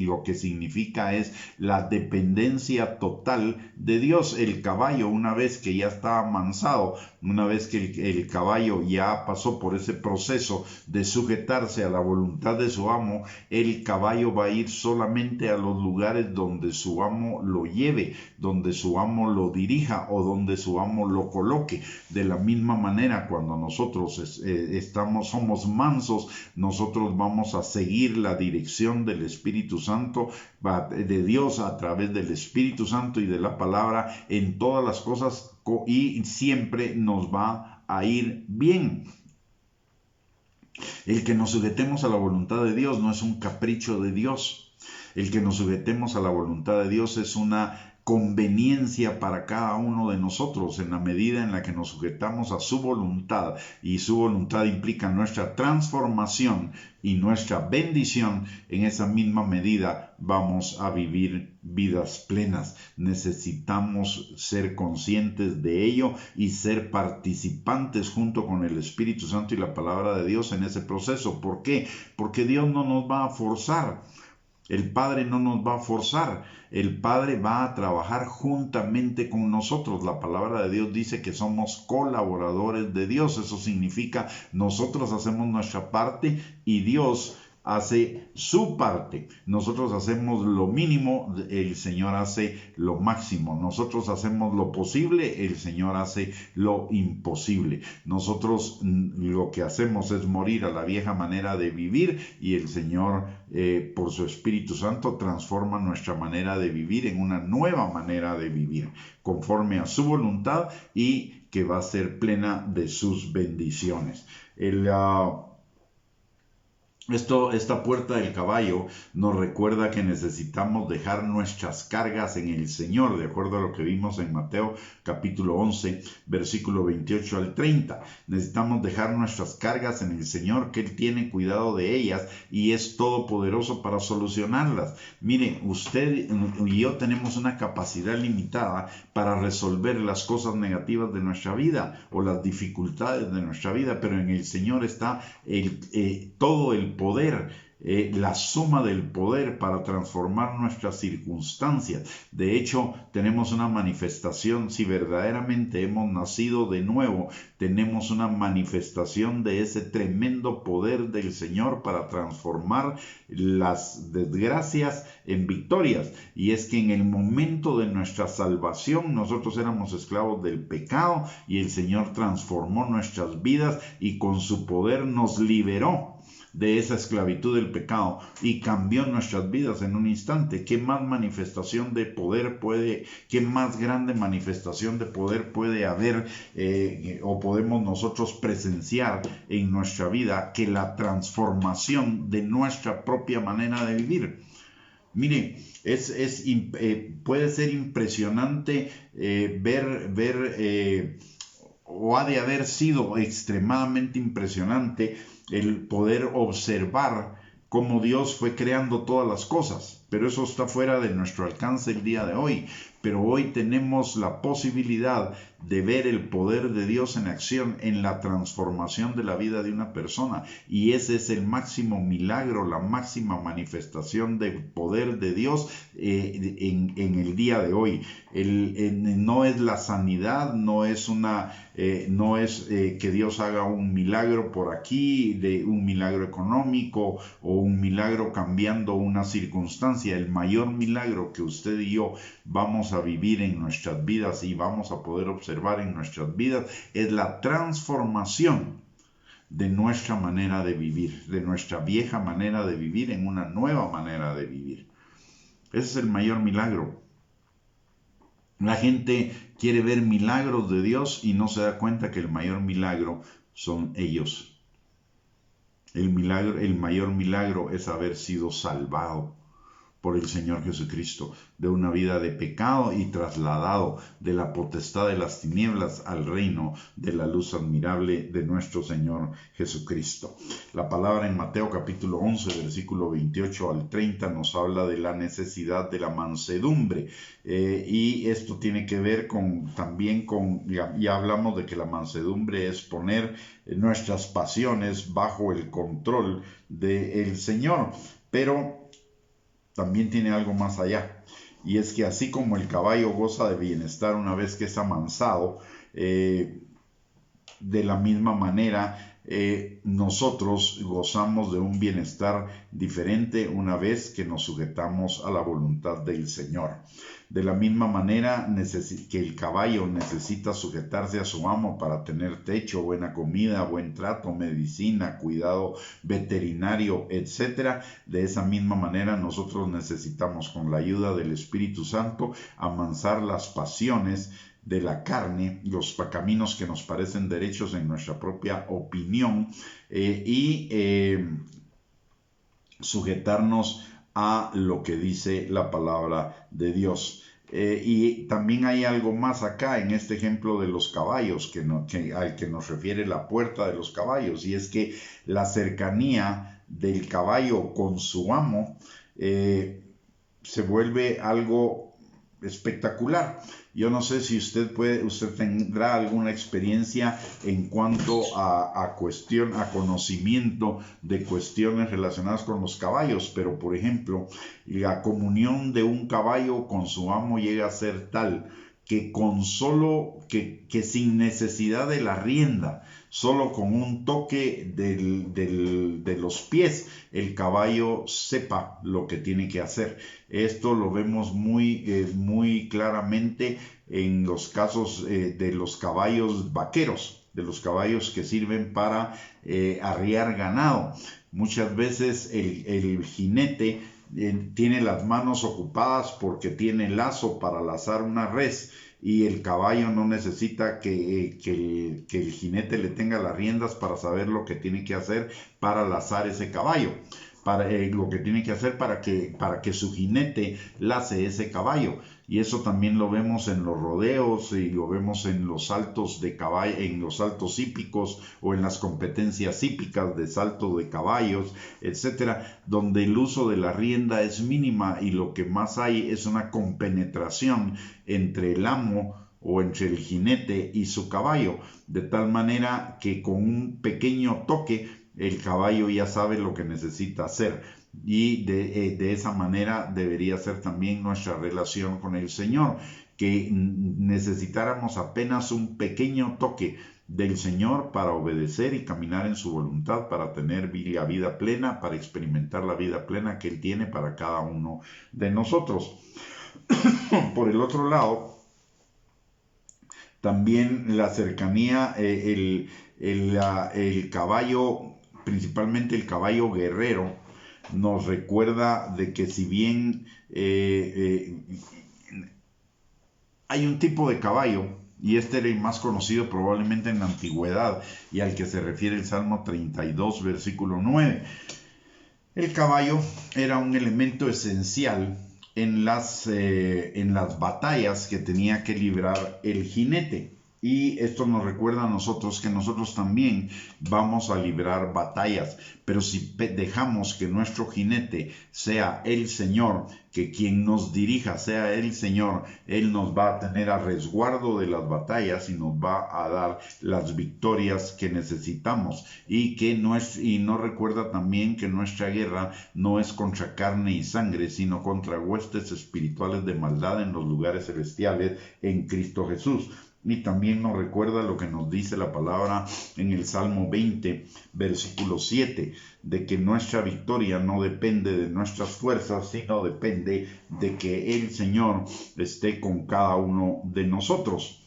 lo que significa es la dependencia total de Dios. El caballo, una vez que ya está amansado, una vez que el caballo ya pasó por ese proceso de sujetarse a la voluntad de su amo, el caballo va a ir solamente a los lugares donde su amo lo lleve, donde su amo lo dirija o donde su amo lo coloque. De la misma manera, cuando nosotros somos mansos, nosotros vamos a seguir la dirección del Espíritu Santo, de Dios, a través del Espíritu Santo y de la palabra en todas las cosas, y siempre nos va a ir bien. El que nos sujetemos a la voluntad de Dios no es un capricho de Dios. El que nos sujetemos a la voluntad de Dios es una conveniencia para cada uno de nosotros, en la medida en la que nos sujetamos a su voluntad, y su voluntad implica nuestra transformación y nuestra bendición. En esa misma medida vamos a vivir vidas plenas. Necesitamos ser conscientes de ello y ser participantes junto con el Espíritu Santo y la palabra de Dios en ese proceso. ¿Por qué? Porque Dios no nos va a forzar. El Padre no nos va a forzar, el Padre va a trabajar juntamente con nosotros. La palabra de Dios dice que somos colaboradores de Dios. Eso significa nosotros hacemos nuestra parte y Dios hace su parte. Nosotros hacemos lo mínimo, el Señor hace lo máximo. Nosotros hacemos lo posible, el Señor hace lo imposible. Nosotros lo que hacemos es morir a la vieja manera de vivir, y el Señor, por su Espíritu Santo, transforma nuestra manera de vivir en una nueva manera de vivir, conforme a su voluntad, y que va a ser plena de sus bendiciones. Esta puerta del caballo nos recuerda que necesitamos dejar nuestras cargas en el Señor, de acuerdo a lo que vimos en Mateo capítulo 11, versículo 28 al 30. Necesitamos dejar nuestras cargas en el Señor, que Él tiene cuidado de ellas y es todopoderoso para solucionarlas. Mire, usted y yo tenemos una capacidad limitada para resolver las cosas negativas de nuestra vida o las dificultades de nuestra vida, pero en el Señor está todo el poder, la suma del poder para transformar nuestras circunstancias. De hecho, tenemos una manifestación. Si verdaderamente hemos nacido de nuevo, tenemos una manifestación de ese tremendo poder del Señor para transformar las desgracias en victorias. Y es que en el momento de nuestra salvación, nosotros éramos esclavos del pecado, y el Señor transformó nuestras vidas y con su poder nos liberó de esa esclavitud del pecado y cambió nuestras vidas en un instante. ¿Qué más manifestación de poder qué más grande manifestación de poder puede haber o podemos nosotros presenciar en nuestra vida que la transformación de nuestra propia manera de vivir? Mire, puede ser impresionante ver o ha de haber sido extremadamente impresionante el poder observar cómo Dios fue creando todas las cosas. pero eso está fuera de nuestro alcance el día de hoy. Pero hoy tenemos la posibilidad de ver el poder de Dios en acción en la transformación de la vida de una persona. Y ese es el máximo milagro, la máxima manifestación del poder de Dios en el día de hoy. No es la sanidad, no es que Dios haga un milagro por aquí, de un milagro económico o un milagro cambiando una circunstancia. El mayor milagro que usted y yo vamos a vivir en nuestras vidas y vamos a poder observar en nuestras vidas es la transformación de nuestra manera de vivir, de nuestra vieja manera de vivir en una nueva manera de vivir. Ese es el mayor milagro. La gente quiere ver milagros de Dios y no se da cuenta que el mayor milagro son ellos. El mayor milagro es haber sido salvado por el Señor Jesucristo, de una vida de pecado y trasladado de la potestad de las tinieblas al reino de la luz admirable de nuestro Señor Jesucristo. La palabra en Mateo capítulo 11, versículo 28 al 30 nos habla de la necesidad de la mansedumbre, y esto tiene que ver también con, ya hablamos de que la mansedumbre es poner nuestras pasiones bajo el control del Señor, pero también tiene algo más allá, y es que así como el caballo goza de bienestar una vez que es amansado, de la misma manera nosotros gozamos de un bienestar diferente una vez que nos sujetamos a la voluntad del Señor. De la misma manera que el caballo necesita sujetarse a su amo para tener techo, buena comida, buen trato, medicina, cuidado veterinario, etc. De esa misma manera nosotros necesitamos, con la ayuda del Espíritu Santo, amansar las pasiones de la carne, los caminos que nos parecen derechos en nuestra propia opinión, y sujetarnos a lo que dice la palabra de Dios. Y también hay algo más acá en este ejemplo de los caballos al que nos refiere la puerta de los caballos, y es que la cercanía del caballo con su amo se vuelve algo espectacular. Yo no sé si usted tendrá alguna experiencia en cuanto a conocimiento de cuestiones relacionadas con los caballos, pero por ejemplo, la comunión de un caballo con su amo llega a ser tal que que sin necesidad de la rienda, solo con un toque de los pies, el caballo sepa lo que tiene que hacer. Esto lo vemos muy claramente en los casos de los caballos vaqueros, de los caballos que sirven para arriar ganado. Muchas veces el jinete tiene las manos ocupadas porque tiene lazo para lazar una res, y el caballo no necesita que el jinete le tenga las riendas para saber lo que tiene que hacer para lazar ese caballo, lo que tiene que hacer para que su jinete lace ese caballo. Y eso también lo vemos en los rodeos, y lo vemos en los saltos de caballo, en los saltos hípicos, o en las competencias hípicas de salto de caballos, etcétera, donde el uso de la rienda es mínima y lo que más hay es una compenetración entre el amo o entre el jinete y su caballo, de tal manera que con un pequeño toque el caballo ya sabe lo que necesita hacer. Y de esa manera debería ser también nuestra relación con el Señor, que necesitáramos apenas un pequeño toque del Señor para obedecer y caminar en su voluntad, para tener la vida plena, para experimentar la vida plena que Él tiene para cada uno de nosotros. Por el otro lado, también la cercanía, el caballo, principalmente el caballo guerrero, nos recuerda de que si bien hay un tipo de caballo, y este era el más conocido probablemente en la antigüedad, y al que se refiere el Salmo 32, versículo 9. El caballo era un elemento esencial en las batallas que tenía que librar el jinete. Y esto nos recuerda a nosotros que nosotros también vamos a librar batallas, pero si dejamos que nuestro jinete sea el Señor, que quien nos dirija sea el Señor, Él nos va a tener a resguardo de las batallas y nos va a dar las victorias que necesitamos. Y no recuerda también que nuestra guerra no es contra carne y sangre, sino contra huestes espirituales de maldad en los lugares celestiales en Cristo Jesús. Y también nos recuerda lo que nos dice la palabra en el Salmo 20, versículo 7, de que nuestra victoria no depende de nuestras fuerzas, sino depende de que el Señor esté con cada uno de nosotros.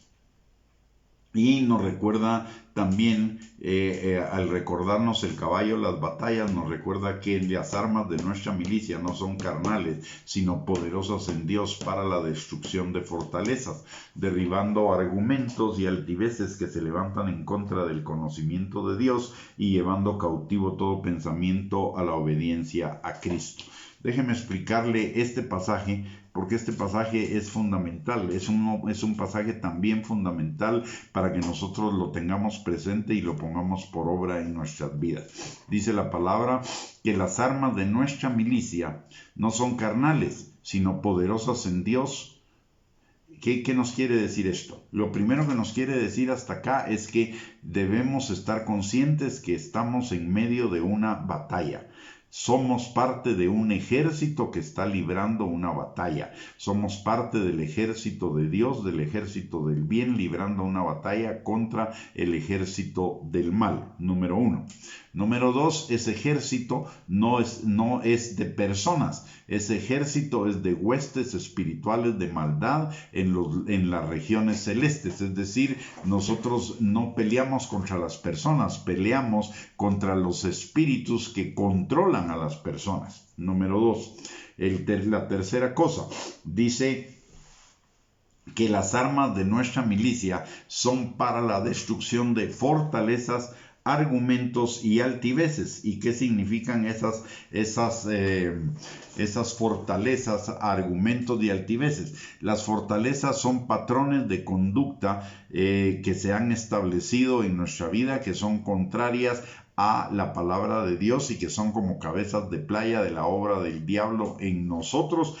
Y nos recuerda también, al recordarnos el caballo, las batallas, nos recuerda que las armas de nuestra milicia no son carnales, sino poderosas en Dios para la destrucción de fortalezas, derribando argumentos y altiveces que se levantan en contra del conocimiento de Dios y llevando cautivo todo pensamiento a la obediencia a Cristo. Déjeme explicarle este pasaje, porque este pasaje es fundamental, es un pasaje también fundamental para que nosotros lo tengamos presente y lo pongamos por obra en nuestras vidas. Dice la palabra que las armas de nuestra milicia no son carnales, sino poderosas en Dios. ¿Qué nos quiere decir esto? Lo primero que nos quiere decir hasta acá es que debemos estar conscientes que estamos en medio de una batalla. Somos parte de un ejército que está librando una batalla. Somos parte del ejército de Dios, del ejército del bien, librando una batalla contra el ejército del mal. Número 1. Número 2, ese ejército no es de personas. Ese ejército es de huestes espirituales de maldad en las regiones celestes. Es decir, nosotros no peleamos contra las personas, peleamos contra los espíritus que controlan a las personas. Número 2, la tercera cosa, dice que las armas de nuestra milicia son para la destrucción de fortalezas, argumentos y altiveces. ¿Y qué significan esas fortalezas, argumentos y altiveces? Las fortalezas son patrones de conducta que se han establecido en nuestra vida, que son contrarias a la palabra de Dios y que son como cabezas de playa de la obra del diablo en nosotros.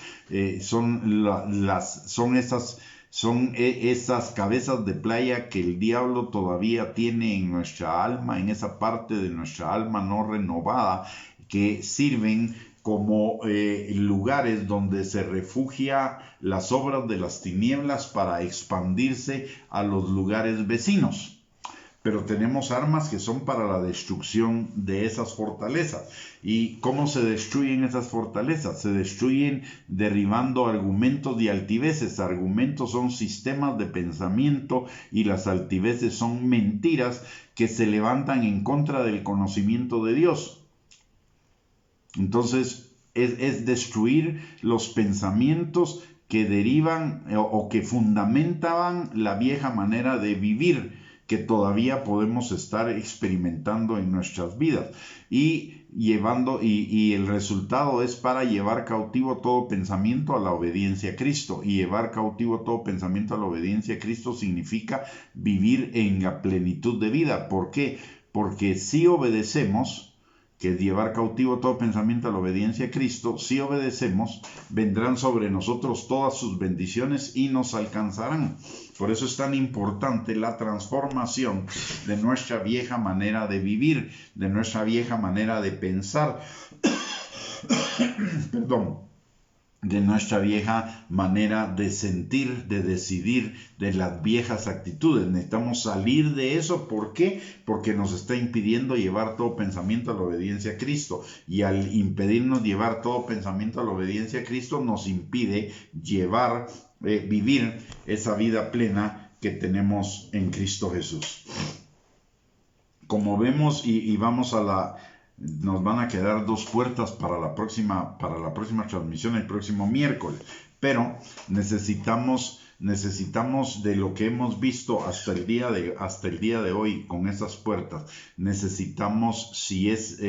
Son esas cabezas de playa que el diablo todavía tiene en nuestra alma, en esa parte de nuestra alma no renovada, que sirven como lugares donde se refugia las obras de las tinieblas para expandirse a los lugares vecinos. Pero tenemos armas que son para la destrucción de esas fortalezas. ¿Y cómo se destruyen esas fortalezas? Se destruyen derribando argumentos y altiveces. Argumentos son sistemas de pensamiento y las altiveces son mentiras que se levantan en contra del conocimiento de Dios. Entonces, es destruir los pensamientos que derivan o que fundamentaban la vieja manera de vivir que todavía podemos estar experimentando en nuestras vidas y el resultado es para llevar cautivo todo pensamiento a la obediencia a Cristo. Y llevar cautivo todo pensamiento a la obediencia a Cristo significa vivir en la plenitud de vida. ¿Por qué? Porque si obedecemos, que es llevar cautivo todo pensamiento a la obediencia a Cristo, si obedecemos, vendrán sobre nosotros todas sus bendiciones y nos alcanzarán. Por eso es tan importante la transformación de nuestra vieja manera de vivir, de nuestra vieja manera de pensar, de nuestra vieja manera de sentir, de decidir, de las viejas actitudes. Necesitamos salir de eso. ¿Por qué? Porque nos está impidiendo llevar todo pensamiento a la obediencia a Cristo. Y al impedirnos llevar todo pensamiento a la obediencia a Cristo, nos impide vivir esa vida plena que tenemos en Cristo Jesús. Como vemos y vamos nos van a quedar 2 puertas para la próxima transmisión el próximo miércoles, pero necesitamos de lo que hemos visto hasta el día de hoy con esas puertas. Necesitamos, si es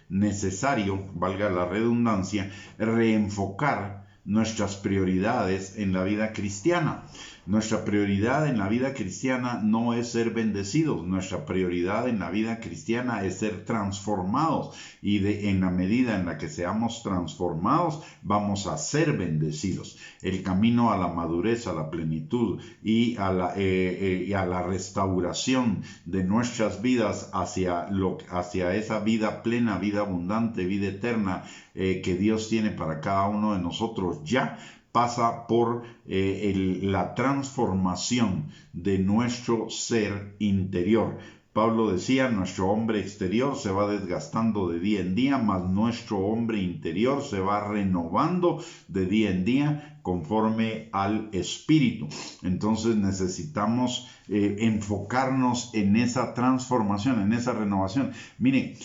necesario, valga la redundancia, reenfocar nuestras prioridades en la vida cristiana. Nuestra prioridad en la vida cristiana no es ser bendecidos, nuestra prioridad en la vida cristiana es ser transformados, y en la medida en la que seamos transformados vamos a ser bendecidos. El camino a la madurez, a la plenitud y a la restauración de nuestras vidas hacia esa vida plena, vida abundante, vida eterna que Dios tiene para cada uno de nosotros ya pasa por la transformación de nuestro ser interior. Pablo decía, nuestro hombre exterior se va desgastando de día en día, mas nuestro hombre interior se va renovando de día en día conforme al Espíritu. Entonces necesitamos enfocarnos en esa transformación, en esa renovación. Miren,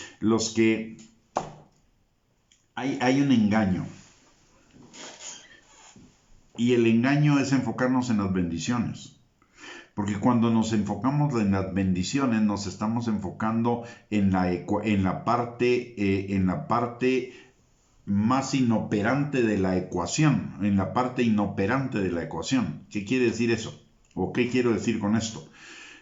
hay un engaño. Y el engaño es enfocarnos en las bendiciones. Porque cuando nos enfocamos en las bendiciones, nos estamos enfocando en la parte más inoperante de la ecuación. En la parte inoperante de la ecuación. ¿Qué quiere decir eso? ¿O qué quiero decir con esto?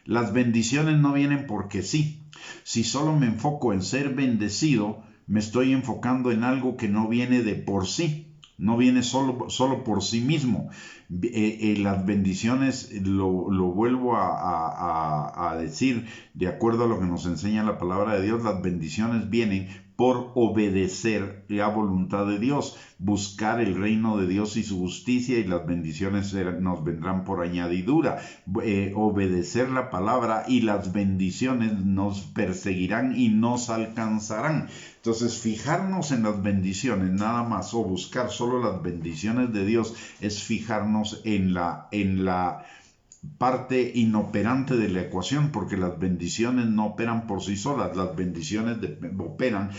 Las bendiciones no vienen porque sí. Si solo me enfoco en ser bendecido, me estoy enfocando en algo que no viene de por sí. No viene solo por sí mismo. Las bendiciones, lo vuelvo a decir, de acuerdo a lo que nos enseña la palabra de Dios, las bendiciones vienen por obedecer la voluntad de Dios, buscar el reino de Dios y su justicia, y las bendiciones nos vendrán por añadidura. Obedecer la palabra y las bendiciones nos perseguirán y nos alcanzarán. Entonces, fijarnos en las bendiciones nada más, o buscar solo las bendiciones de Dios, es fijarnos en la parte inoperante de la ecuación, porque las bendiciones no operan por sí solas. Las bendiciones operan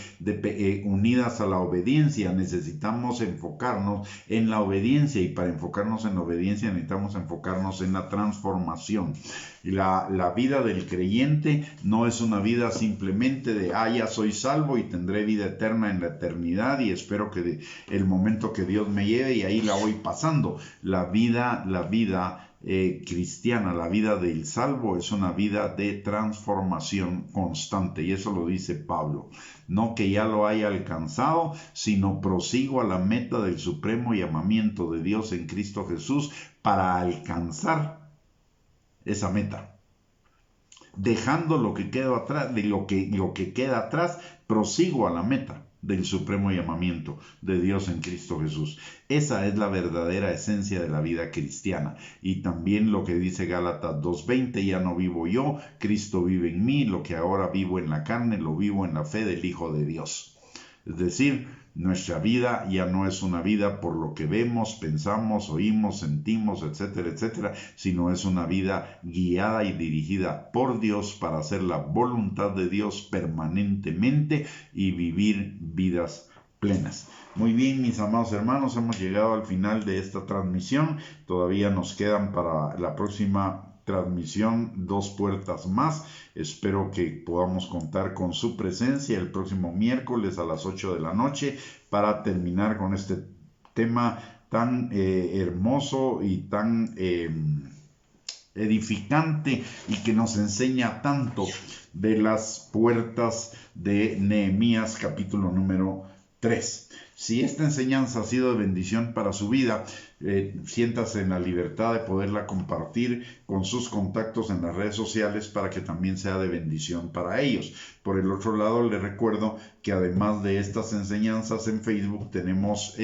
unidas a la obediencia. Necesitamos enfocarnos en la obediencia, y para enfocarnos en la obediencia necesitamos enfocarnos en la transformación. La vida del creyente no es una vida simplemente de ya soy salvo y tendré vida eterna en la eternidad y espero que el momento que Dios me lleve y ahí la voy pasando. La vida cristiana, la vida del salvo, es una vida de transformación constante, y eso lo dice Pablo. No que ya lo haya alcanzado, sino prosigo a la meta del supremo llamamiento de Dios en Cristo Jesús para alcanzar esa meta. Dejando lo que queda atrás, de lo que queda atrás, prosigo a la meta del supremo llamamiento de Dios en Cristo Jesús. Esa es la verdadera esencia de la vida cristiana. Y también lo que dice Gálatas 2:20, ya no vivo yo, Cristo vive en mí, lo que ahora vivo en la carne, lo vivo en la fe del Hijo de Dios. Es decir, nuestra vida ya no es una vida por lo que vemos, pensamos, oímos, sentimos, etcétera, etcétera, sino es una vida guiada y dirigida por Dios para hacer la voluntad de Dios permanentemente y vivir vidas plenas. Muy bien, mis amados hermanos, hemos llegado al final de esta transmisión. Todavía nos quedan para la próxima transmisión 2 puertas más. Espero que podamos contar con su presencia el próximo miércoles a las 8 de la noche para terminar con este tema tan hermoso y tan edificante, y que nos enseña tanto de las puertas de Nehemías capítulo número 3. Si esta enseñanza ha sido de bendición para su vida, siéntase en la libertad de poderla compartir con sus contactos en las redes sociales para que también sea de bendición para ellos. Por el otro lado, les recuerdo que además de estas enseñanzas en Facebook, tenemos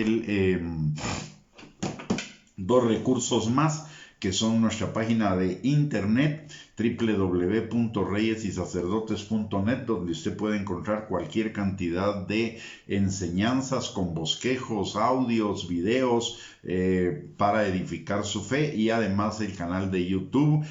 2 recursos más, que son nuestra página de internet www.reyesysacerdotes.net, donde usted puede encontrar cualquier cantidad de enseñanzas con bosquejos, audios, videos para edificar su fe, y además el canal de YouTube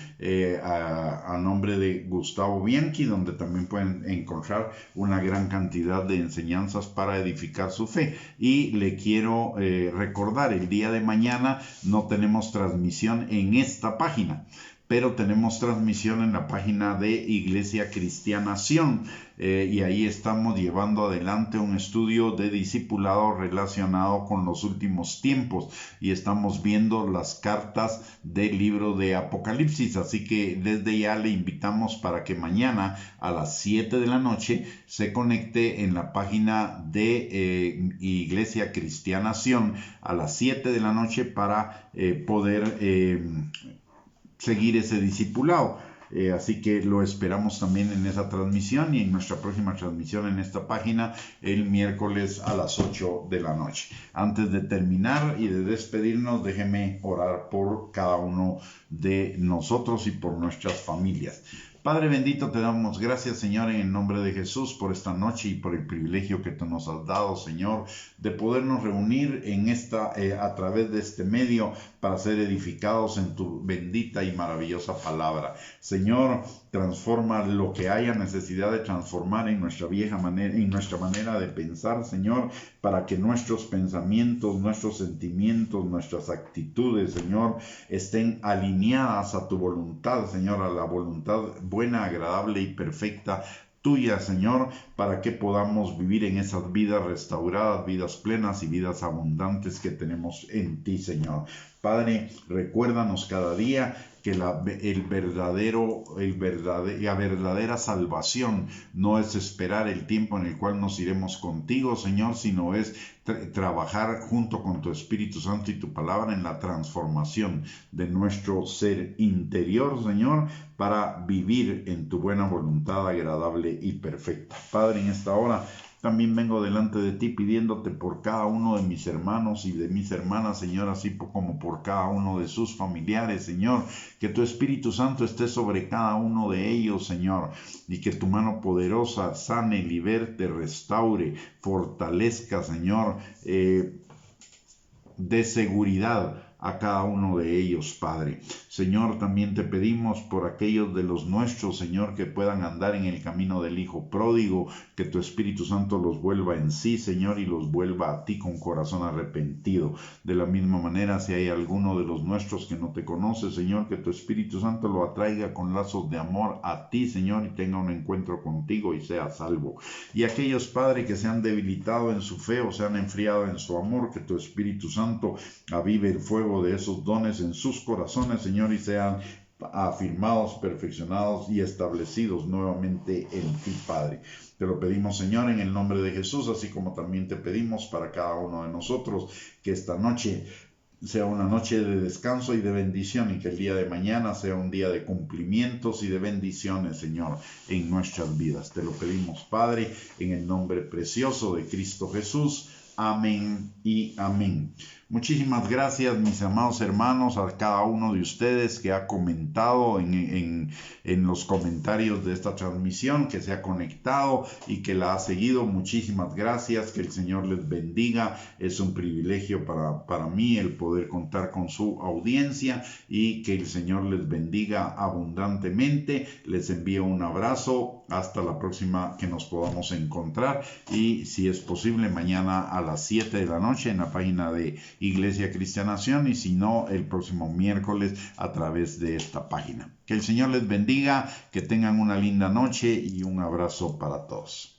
a nombre de Gustavo Bianchi, donde también pueden encontrar una gran cantidad de enseñanzas para edificar su fe. Y le quiero recordar, el día de mañana no tenemos transmisión en esta página, pero tenemos transmisión en la página de Iglesia Cristianación, y ahí estamos llevando adelante un estudio de discipulado relacionado con los últimos tiempos y estamos viendo las cartas del libro de Apocalipsis, así que desde ya le invitamos para que mañana a las 7 de la noche se conecte en la página de Iglesia Cristianación a las 7 de la noche para poder seguir ese discipulado. Así que lo esperamos también en esa transmisión y en nuestra próxima transmisión en esta página el miércoles a las 8 de la noche. Antes de terminar y de despedirnos, déjeme orar por cada uno de nosotros y por nuestras familias. Padre bendito, te damos gracias, Señor, en el nombre de Jesús, por esta noche y por el privilegio que tú nos has dado, Señor, de podernos reunir a través de este medio para ser edificados en tu bendita y maravillosa palabra. Señor, transforma lo que haya necesidad de transformar en nuestra manera de pensar, Señor, para que nuestros pensamientos, nuestros sentimientos, nuestras actitudes, Señor, estén alineadas a tu voluntad, Señor, a la voluntad buena, agradable y perfecta tuya, Señor, para que podamos vivir en esas vidas restauradas, vidas plenas y vidas abundantes que tenemos en ti, Señor. Padre, recuérdanos cada día que la verdadera salvación no es esperar el tiempo en el cual nos iremos contigo, Señor, sino es trabajar junto con tu Espíritu Santo y tu palabra en la transformación de nuestro ser interior, Señor, para vivir en tu buena voluntad agradable y perfecta. Padre, en esta hora también vengo delante de ti pidiéndote por cada uno de mis hermanos y de mis hermanas, Señor, así como por cada uno de sus familiares, Señor, que tu Espíritu Santo esté sobre cada uno de ellos, Señor, y que tu mano poderosa sane, liberte, restaure, fortalezca, Señor, de seguridad a cada uno de ellos, Padre. Señor, también te pedimos por aquellos de los nuestros, Señor, que puedan andar en el camino del Hijo pródigo, que tu Espíritu Santo los vuelva en sí, Señor, y los vuelva a ti con corazón arrepentido. De la misma manera, si hay alguno de los nuestros que no te conoce, Señor, que tu Espíritu Santo lo atraiga con lazos de amor a ti, Señor, y tenga un encuentro contigo y sea salvo. Y aquellos, Padre, que se han debilitado en su fe o se han enfriado en su amor, que tu Espíritu Santo avive el fuego de esos dones en sus corazones, Señor, y sean afirmados, perfeccionados y establecidos nuevamente en ti, Padre. Te lo pedimos, Señor, en el nombre de Jesús, así como también te pedimos para cada uno de nosotros que esta noche sea una noche de descanso y de bendición y que el día de mañana sea un día de cumplimientos y de bendiciones, Señor, en nuestras vidas. Te lo pedimos, Padre, en el nombre precioso de Cristo Jesús. Amén y amén. Muchísimas gracias, mis amados hermanos, a cada uno de ustedes que ha comentado en los comentarios de esta transmisión, que se ha conectado y que la ha seguido. Muchísimas gracias, que el Señor les bendiga. Es un privilegio para mí el poder contar con su audiencia y que el Señor les bendiga abundantemente. Les envío un abrazo. Hasta la próxima que nos podamos encontrar y si es posible mañana a las 7 de la noche en la página de Iglesia Cristianación y si no el próximo miércoles a través de esta página. Que el Señor les bendiga, que tengan una linda noche y un abrazo para todos.